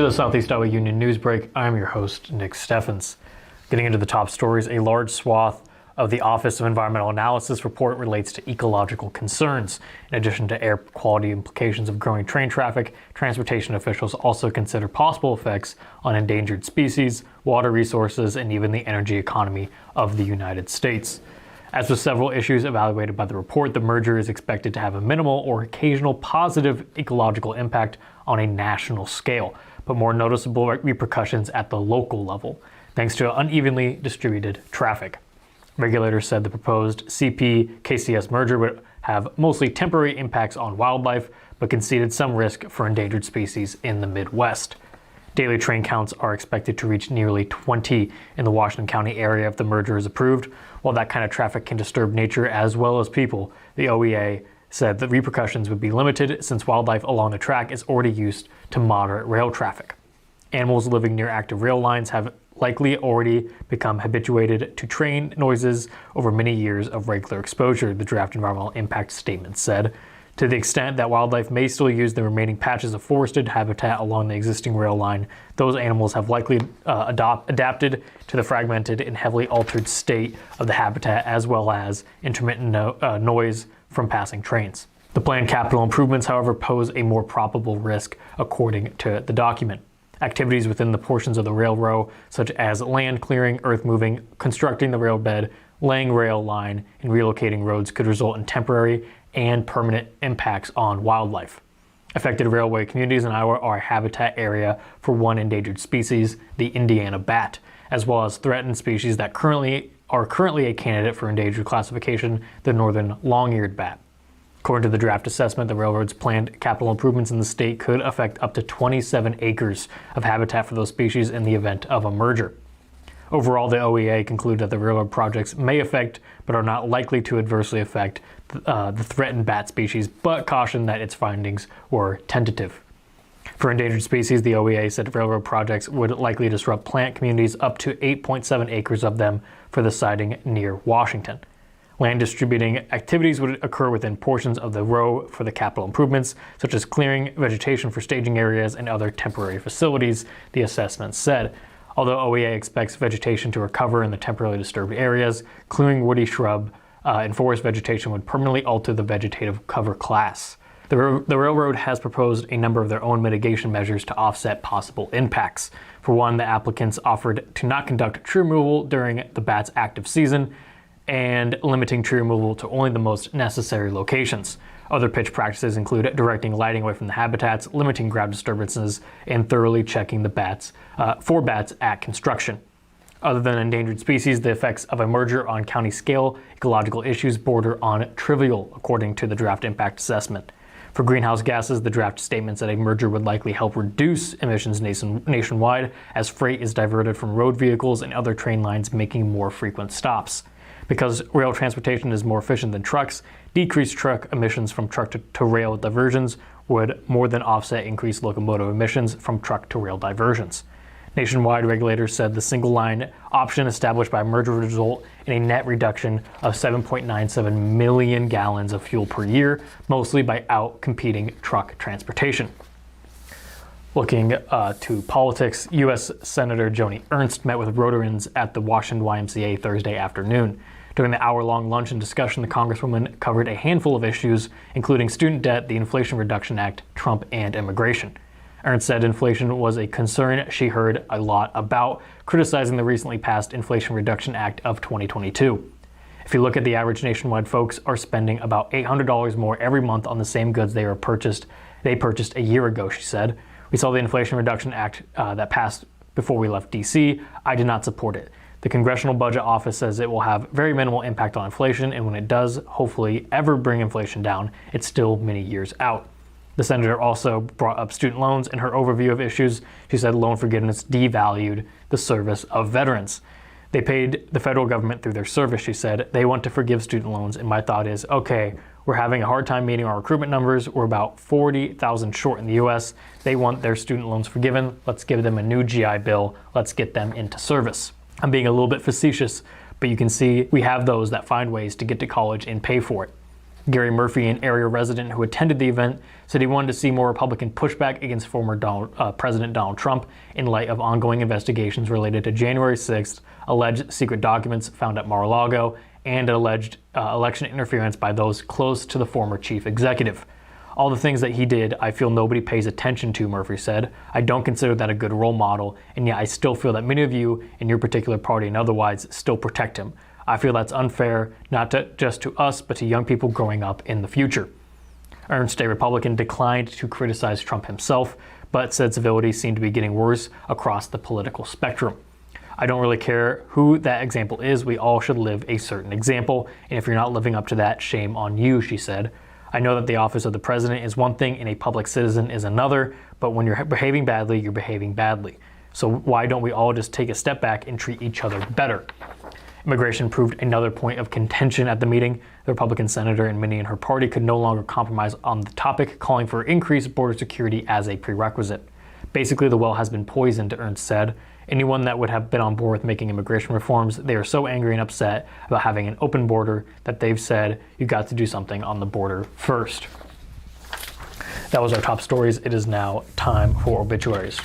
Welcome to the Southeast Iowa Union News Break. I'm your host, Nick Steffens. Getting into the top stories, a large swath of the Office of Environmental Analysis report relates to ecological concerns. In addition to air quality implications of growing train traffic, transportation officials also consider possible effects on endangered species, water resources, and even the energy economy of the United States. As with several issues evaluated by the report, the merger is expected to have a minimal or occasional positive ecological impact on a national scale, but more noticeable repercussions at the local level, thanks to unevenly distributed traffic. Regulators said the proposed CP-KCS merger would have mostly temporary impacts on wildlife, but conceded some risk for endangered species in the Midwest. Daily train counts are expected to reach nearly 20 in the Washington County area if the merger is approved. While that kind of traffic can disturb nature as well as people, the OEA said the repercussions would be limited since wildlife along the track is already used to moderate rail traffic. Animals living near active rail lines have likely already become habituated to train noises over many years of regular exposure, the draft environmental impact statement said. To the extent that wildlife may still use the remaining patches of forested habitat along the existing rail line, those animals have likely adapted to the fragmented and heavily altered state of the habitat, as well as intermittent noise from passing trains. The planned capital improvements, however, pose a more probable risk, according to the document. Activities within the portions of the railroad, such as land clearing, earth moving, constructing the rail bed, laying rail line, and relocating roads could result in temporary and permanent impacts on wildlife. Affected railway communities in Iowa are a habitat area for one endangered species, the Indiana bat, as well as threatened species that are currently a candidate for endangered classification, the northern long-eared bat. According to the draft assessment, the railroad's planned capital improvements in the state could affect up to 27 acres of habitat for those species in the event of a merger. Overall, the OEA concluded that the railroad projects may affect, but are not likely to adversely affect, the threatened bat species, but cautioned that its findings were tentative. For endangered species, the OEA said railroad projects would likely disrupt plant communities up to 8.7 acres of them for the siting near Washington. Land distributing activities would occur within portions of the row for the capital improvements, such as clearing vegetation for staging areas and other temporary facilities, the assessment said. Although OEA expects vegetation to recover in the temporarily disturbed areas, clearing woody shrub and forest vegetation would permanently alter the vegetative cover class. The railroad has proposed a number of their own mitigation measures to offset possible impacts. For one, the applicants offered to not conduct tree removal during the bat's active season and limiting tree removal to only the most necessary locations. Other pitch practices include directing lighting away from the habitats, limiting ground disturbances, and thoroughly checking the bats for bats at construction. Other than endangered species, the effects of a merger on county scale ecological issues border on trivial, according to the draft impact assessment. For greenhouse gases, the draft statement said a merger would likely help reduce emissions nationwide as freight is diverted from road vehicles and other train lines, making more frequent stops. Because rail transportation is more efficient than trucks, decreased truck emissions from truck to rail diversions would more than offset increased locomotive emissions from truck to rail diversions. Nationwide, regulators said the single line option established by merger would result in a net reduction of 7.97 million gallons of fuel per year, mostly by out-competing truck transportation. Looking to politics, U.S. Senator Joni Ernst met with Rotarians at the Washington YMCA Thursday afternoon. During the hour-long lunch and discussion, the Congresswoman covered a handful of issues, including student debt, the Inflation Reduction Act, Trump, and immigration. Ernst said inflation was a concern she heard a lot about, criticizing the recently passed Inflation Reduction Act of 2022. If you look at the average nationwide, folks are spending about $800 more every month on the same goods they purchased a year ago, she said. We saw the Inflation Reduction Act that passed before we left D.C. I did not support it. The Congressional Budget Office says it will have very minimal impact on inflation, and when it does hopefully ever bring inflation down, it's still many years out. The senator also brought up student loans in her overview of issues. She said loan forgiveness devalued the service of veterans. They paid the federal government through their service, she said. They want to forgive student loans, and my thought is, okay, we're having a hard time meeting our recruitment numbers. We're about 40,000 short in the U.S. They want their student loans forgiven. Let's give them a new GI Bill. Let's get them into service. I'm being a little bit facetious, but you can see we have those that find ways to get to college and pay for it. Gary Murphy, an area resident who attended the event, said he wanted to see more Republican pushback against former President Donald Trump in light of ongoing investigations related to January 6th, alleged secret documents found at Mar-a-Lago, and alleged election interference by those close to the former chief executive. All the things that he did, I feel nobody pays attention to, Murphy said. I don't consider that a good role model, and yet I still feel that many of you in your particular party and otherwise still protect him. I feel that's unfair, not just to us, but to young people growing up in the future. Ernst, a Republican, declined to criticize Trump himself, but said civilities seem to be getting worse across the political spectrum. I don't really care who that example is. We all should live a certain example, and if you're not living up to that, shame on you, she said. I know that the office of the president is one thing and a public citizen is another, but when you're behaving badly, you're behaving badly. So why don't we all just take a step back and treat each other better? Immigration proved another point of contention at the meeting. The Republican senator and many in her party could no longer compromise on the topic, calling for increased border security as a prerequisite. Basically, the well has been poisoned, Ernst said. Anyone that would have been on board with making immigration reforms, they are so angry and upset about having an open border that they've said, you got to do something on the border first. That was our top stories. It is now time for obituaries.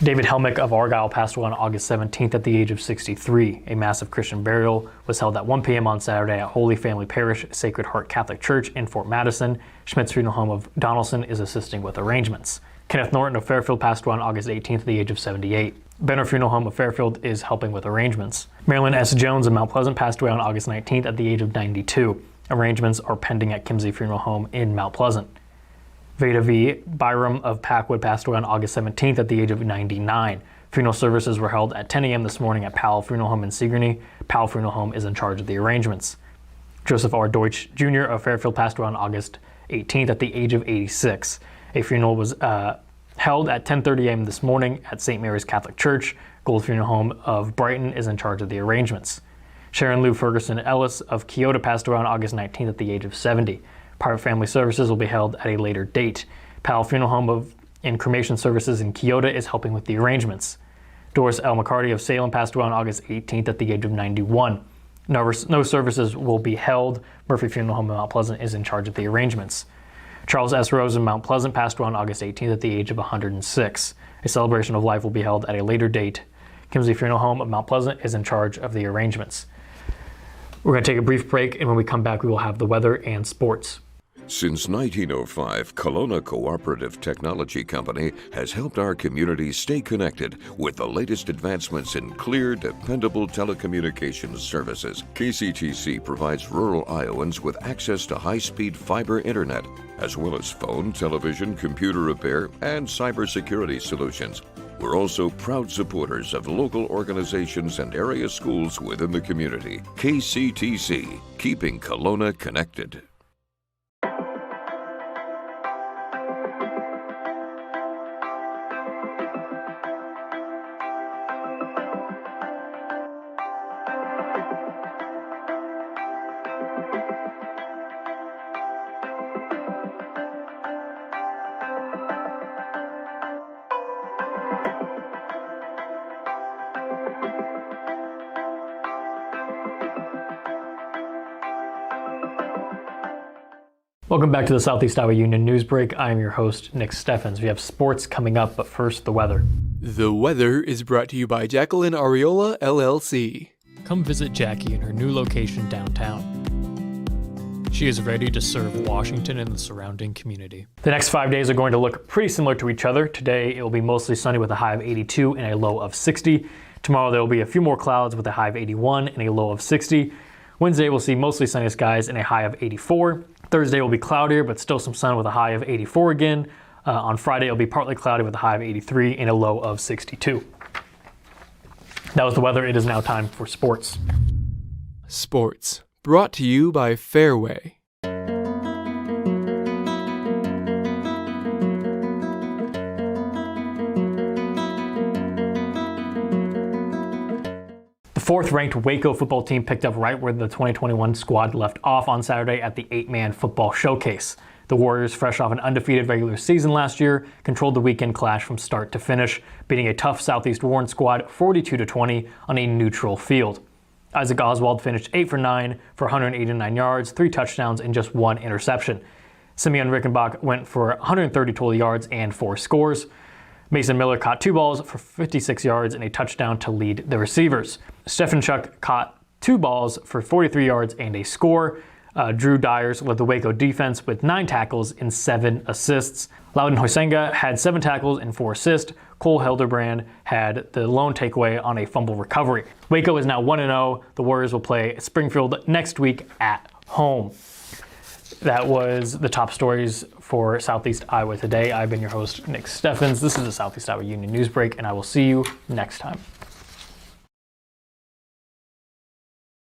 David Helmick of Argyle passed away on August 17th at the age of 63. A massive Christian burial was held at 1 p.m. on Saturday at Holy Family Parish, Sacred Heart Catholic Church in Fort Madison. Schmidt's funeral home of Donaldson is assisting with arrangements. Kenneth Norton of Fairfield passed away on August 18th at the age of 78. Benner Funeral Home of Fairfield is helping with arrangements. Marilyn S. Jones of Mount Pleasant passed away on August 19th at the age of 92. Arrangements are pending at Kimsey Funeral Home in Mount Pleasant. Veda V. Byram of Packwood passed away on August 17th at the age of 99. Funeral services were held at 10 a.m. this morning at Powell Funeral Home in Sigourney. Powell Funeral Home is in charge of the arrangements. Joseph R. Deutsch Jr. of Fairfield passed away on August 18th at the age of 86. A funeral was held at 10:30 a.m. this morning at St. Mary's Catholic Church. Gold Funeral Home of Brighton is in charge of the arrangements. Sharon Lou Ferguson Ellis of Kyoto passed away on August 19th at the age of 70. Private family services will be held at a later date. Powell Funeral Home and Cremation Services in Kyoto is helping with the arrangements. Doris L. McCarty of Salem passed away on August 18th at the age of 91. No services will be held. Murphy Funeral Home in Mount Pleasant is in charge of the arrangements. Charles S. Rose in Mount Pleasant passed away on August 18th at the age of 106. A celebration of life will be held at a later date. Kimsey Funeral Home of Mount Pleasant is in charge of the arrangements. We're going to take a brief break, and when we come back, we will have the weather and sports. Since 1905, Kelowna Cooperative Technology Company has helped our community stay connected with the latest advancements in clear, dependable telecommunications services. KCTC provides rural Iowans with access to high-speed fiber internet, as well as phone, television, computer repair, and cybersecurity solutions. We're also proud supporters of local organizations and area schools within the community. KCTC, keeping Kelowna connected. Welcome back to the Southeast Iowa Union News Break. I am your host, Nick Steffens. We have sports coming up, but first, the weather. The weather is brought to you by Jacqueline Ariola, LLC. Come visit Jackie in her new location downtown. She is ready to serve Washington and the surrounding community. The next 5 days are going to look pretty similar to each other. Today, it will be mostly sunny with a high of 82 and a low of 60. Tomorrow, there will be a few more clouds with a high of 81 and a low of 60. Wednesday, we'll see mostly sunny skies and a high of 84. Thursday will be cloudier, but still some sun with a high of 84 again. On Friday, it'll be partly cloudy with a high of 83 and a low of 62. That was the weather. It is now time for sports. Sports, brought to you by Fairway. The fourth-ranked Waco football team picked up right where the 2021 squad left off on Saturday at the 8-man football showcase. The Warriors, fresh off an undefeated regular season last year, controlled the weekend clash from start to finish, beating a tough Southeast Warren squad 42-20 on a neutral field. Isaac Oswald finished 8 for 9 for 189 yards, 3 touchdowns, and just 1 interception. Simeon Rickenbach went for 130 total yards and 4 scores. Mason Miller caught 2 balls for 56 yards and a touchdown to lead the receivers. Stephen Schuck caught 2 balls for 43 yards and a score. Drew Dyers led the Waco defense with 9 tackles and 7 assists. Loudon Hoisenga had 7 tackles and 4 assists. Cole Hildebrand had the lone takeaway on a fumble recovery. Waco is now 1-0. The Warriors will play Springfield next week at home. That was the top stories for Southeast Iowa today. I've been your host, Nick Steffens. This is the Southeast Iowa Union Newsbreak, and I will see you next time.